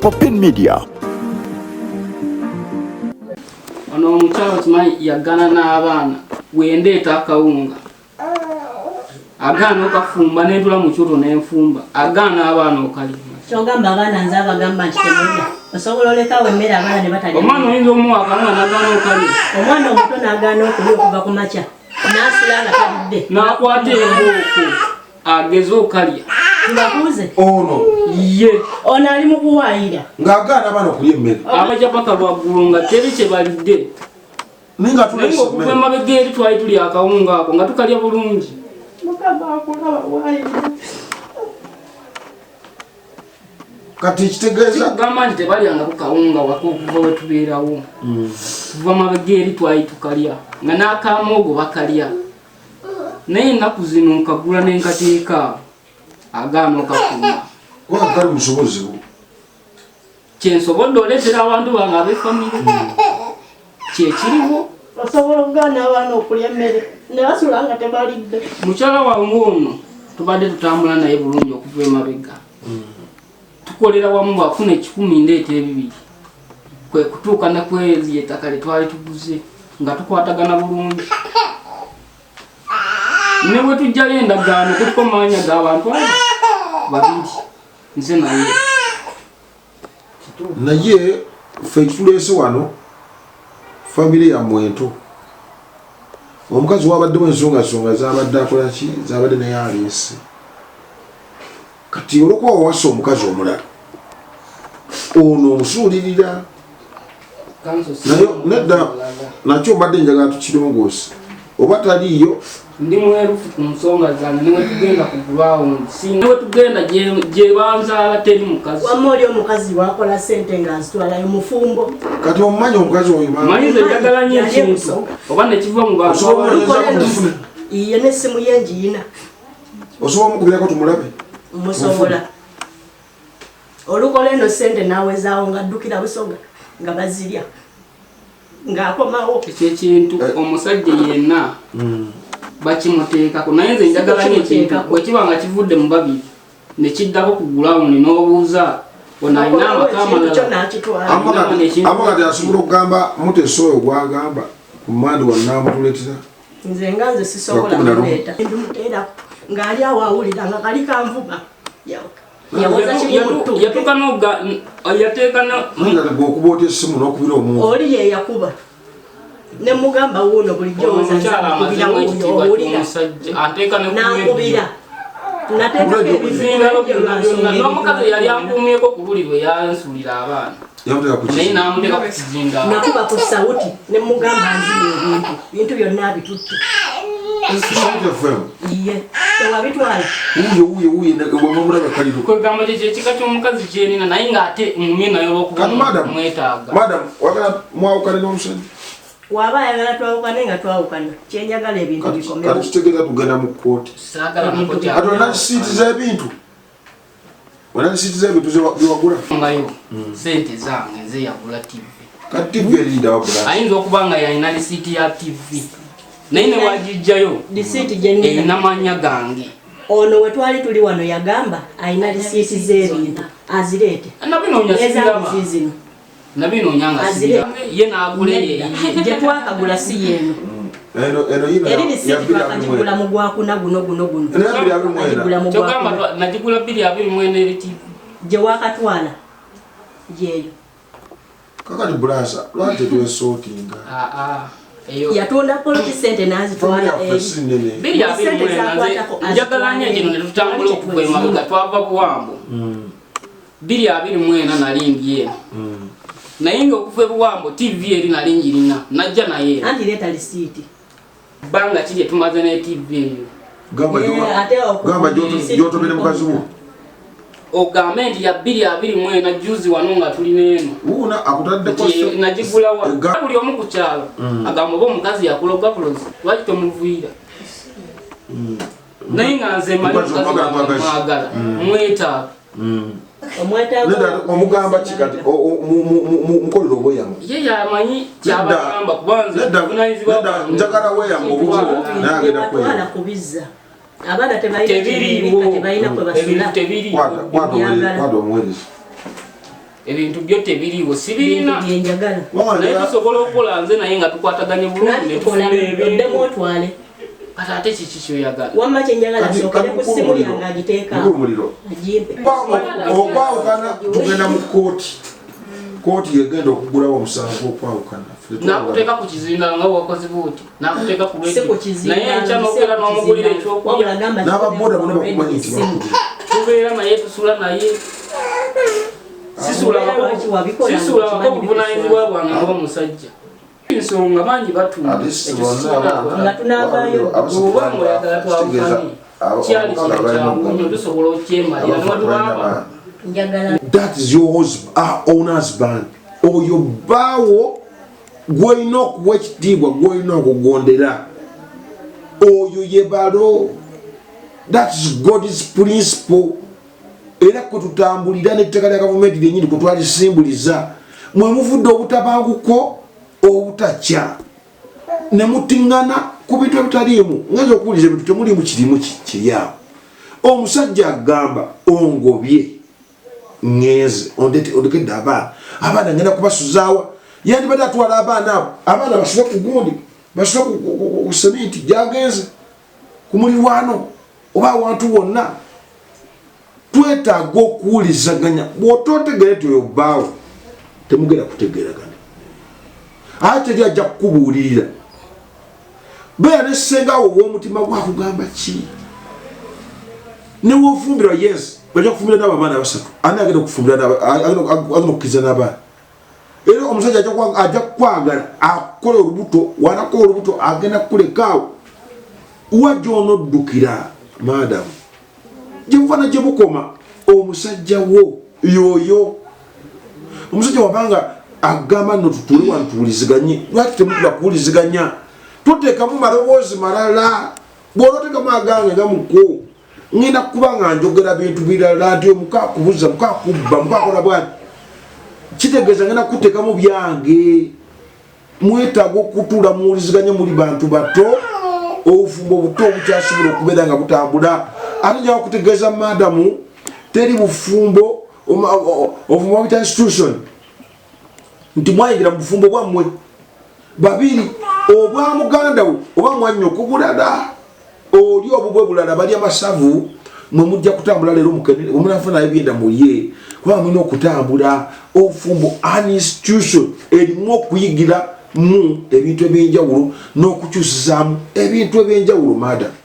Popin Media. Ono omukyala kimanyi yagana n'abaana wendeeta akawunga agaana okafumba n'entula mu kyoto n'enfumba agaana abaana okali kyogamba abaana nze abagamba nti temulya osobola olekawo emmere abaana ne batalya omwana oyinza omuwa akawunga n'agaana okali omwana omuto n'agaana okulya okuva ku makya n'asula nga talidde n'akwata embooko ageze okalya tubabuuze ono ye ono ali mu kuwaayira ng'agaana abaana okulya emmere abajja paka lwaggulu nga teri kye balidde naye nga tulesa okuva emmere emabega eri twali tulya akawunga ako nga tukalya bulungi kati kitegeeza kigamba nti tebalyanga ku kawunga waka okuva we tubeerawo kuva mabega eri twali tukalya nga n'akaamuogo bakalya naye ennaku zino nkagula n'enkateeka agaana okafuma kubanga kali musobozi bo kyensobodde oleetera abantu bange ab'effamire kyekiriwo osobola okugaana abaana okulya emmere ne basula nga tebalidde mukyala wange ono tubadde tutambula naye bulungi okuva emabega tukolera wamu bafuna 10 ndeeta 2 kwe kutuuka nakwezi ettaka lye twali tuguze nga tukwatagana bulungi ne bwe tujjayo endagaano kuliko maanya g'abantu abo babiri nze naye naye ffe tuleese wano famire ya Mwento omukazi wabaddemu ensongasonga zabadde akola ki zabadde naye aleese kati olwokuba wawasa omukazi omulala ono omusuulirira naye nedda nakyo mbadde njagala tukirongoose oba taliiyo ndi mwerufu ku nsonga zange newe tugenda kugulwawo singa we tugenda gye banzaala teri mukazi wamma oli omukazi wakola ssente ng'azitwalayo mufumbo kati omumanyi omukazi oyo manyize njagala nnyo ekintu oba nekiva mu bantu iye n'essimu ye njiyina osobola omukubirako tumulabe musobola olukola eno ssente n'awezaawo ng'addukira busoga nga bazirya ng'akomawo ekyo ekintu omusajja yenna bakimuteekako naye nze njagala nnyo ekintu bwe kiba nga kivudde mu babiri ne kiddako ku gulawuni n'obuuza ono alina amaka amalala amakati asobola okugamba mutesa oyo gwagamba ku mmandi wannaamutuleetera nze nga nze sisobola kuleeta ndumuteerako ng'ali awo awulira nga kali kanvuba yateeka gweokuba otya essimu n'okubira omuntu oli ye yakuba ne mugamba wuuno bulijjo owulira n'ankubira n'omukazi yali ankuumyeko ku luli lwe yansuulira abaana naye n'amuteeka ku kizinga nakuba ku sawuti ne mugamba nzira ebintu byonna bitutte iye tewabitwala kwegamba kyekyo ekika ky'omukazi kyenina naye ng'ate mumye naye olwokuba mwetaaga madam wagala mwawukane n'omusajja waba ayagala twawukane nga twawukana kyenjagala ebintu bikomewo kati kitegeeza tugenda mu kkooti ati olina kisiiti z'ebintu byewagula ngayo sente zange nze yagula tv kati tv erida wagula ayinza okuba nga yalina lisiiti ya tv naye ne wagijjayo lisiiti gyenina erina mannya gange ono we twali tuli wano yagamba alina lisiiti z'ebintu azireete ezabuzizino nabinoonya nga ye n'agula gye twakagula si yeeno eri lisiiti twakagigula mu gwakuna guno kyogamba nagigula 224 eri tv gye wakatwala gyeyo kakati bulasa lwaki tetwesootinga yatunda poloti sente n'azitwala njagala nnyo gino ne tutambula okuva emabega twava buwambo 224 nalingi eno naye nga okuva ebuwambo tv eri nali njirina najja naye anti leeta lisiiti bbanga kiri etumaze ne tv eyo gamba gyotobere mukazi wo ogambe nti ya 224 juzi wano nga tulina eno wuuna akutaddeko nagigula wa buli omu ku kyalo agamba oba omukazi yakuloga bulozi lwaki tomuviira naye nga nze mali omukazi mwagala mwetaaga omugamba kikati mukolero obweyamo ye yamanyi kyabagamba kubanza njagala weyamo obuzibu naye agenda kweyama kubizza abana tebayina kwe basula ebintu byo tebiriwo sibirina byenjagala naye tusobola okukola nze naye nga tukwataganye bulungi netufunaoddemu otwale kati ate kiki kyoyagala wamma kyenjagala sokere ku simu yange agiteeka agimpe okwawukana tugenda mu kooti yegenda okugulawo omusango okwawukana nakuteeka ku kizinda nga wakoze buti nakuteeka ku naye ekyanokera n'omugulira ekyokulya n'ababoda bonna bakumanyi nti tubeera naye tusula naye sisula wako buvunanyizibwa bwange ng'omusajja ensonga bangi batunda nga tunavaayo oba ngaoyagala twawukane kyali kintu kyamunyo tusobola okyemalira niwatubamba that is your own husband oyo bbaawo gwolina okuwa ekitiibwa gwolina okugondera oyo yebalo that is God's principle era kwe tutambulira n'ettaka lya gavumenti lyennyini kwe twalisimbuliza mwe muvudde obutabanguko obutakya ne mutiŋŋana ku bintu ebitaliimu ngenza okuwuliza ebintu temuliimu kirimu kiryawo omusajja agamba ongobye ngenze ondekedde abaana ngenda kubasuzaawa yandibadde atwala abaana abo abaana basule ku gundi basule ku sementi gyagenze ku mulirwano oba awantu wonna twetaaga okuwulizaganya bw'ototegere ti oyo bbaawo temugenda kutegeragana ate teri ajja kukubuulirira beera nessengawo ow'omutima gwakugamba ki newofumbirwa yes bajja kufumbira n'abo abaana basatu ani agenda agenda okukkiriza n'abaana era omusajja ajja kukwagala akola olubuto wanakola olubuto agenda kukulekaawo wajja onoddukira maadamu gyemufana gye mukoma omusajja wo yoyo omusajja wabanga agamba nno tutule wano tuwuliziganye lwaki temutula kuwuliziganya tuteekamu maloboozi malala bw'onoteekamu agange nga muko ngenda kuba nga njogera bintu birala nti mukakubuza mukakubba mukakola bwati kitegeeza ngenda kuteekamu byange mwetaaga okutuula muwuliziganye muli bantu bato obufumbo obuto obukyasobola okubeera nga butambula ate njaga kutegeeza madamu teri bufumbo obufumbo bwabita institution nti mwayingira mu bufumbo bwammwe babiri obwa muganda we oba mwannyoko bulala oli obubwe bulala bali amasavu mwe mujja kutambula leero omunafunayo byenda mulye kuba mulina okutambula obufumbo an institution erimu okuyigira mu ebintu ebyenjawulo n'okukyusizaamu ebintu ebyenjawulo madamu